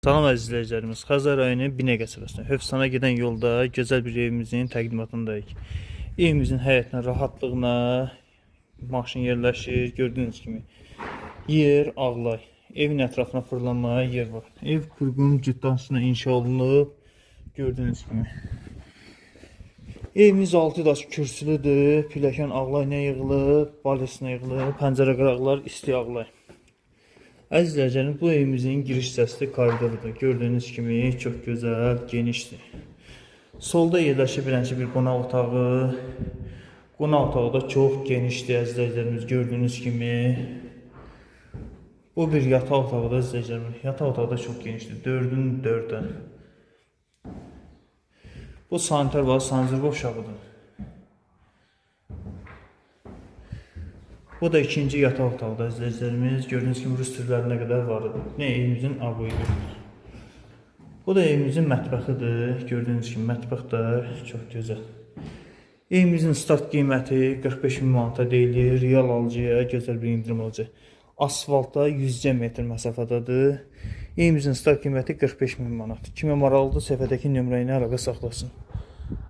Salam əziz izləyicilərimiz, Xəzər rayonu Binə qəsəbəsində Hövsana gedən yolda gözəl bir evimizin təqdimatındayıq. Evimizin həyətinə rahatlığına maşın yerləşir, gördüyünüz kimi. Yer ağlay, evin ətrafına fırlanmaya yer var. Ev qurğun cütdansına inşa olunub, gördüyünüz kimi. Evimiz 6 daş kürsülüdür, pilləkən ağlayına yığılıb, balesine yığılıb, pəncərə qıraqlar isti ağlay. Əziz izləyicilərim, bu evimizin giriş hissəsi koridorudur. Gördüyünüz kimi çox gözəl, genişdir. Solda yerləşir bir qonaq otağı. Qonaq otağı da çox genişdir əziz izləyicilərimiz, gördüyünüz kimi. Bu bir yataq otağıdır əziz izləyicilərimiz. Yataq otağı da çox genişdir. 4'ün 4'ə. Bu sanitar var, sanzir uşağıdır. Bu da ikinci yataq otaqda izləyicilərimiz. Gördüyünüz kimi rus türlərinə qədər var idi. Ne evimizin aboyudur. Bu da evimizin mətbəxidir. Gördüyünüz kimi mətbəx də çox gözəl. Evimizin start qiyməti 45 min manata deyilir. Real alıcıya gözəl bir indirim olacaq. Asfaltda 100 metr məsafədadır. Evimizin start qiyməti 45 min manat. Kimə maraqlıdır, səhifədəki nömrə ilə əlaqə saxlasın.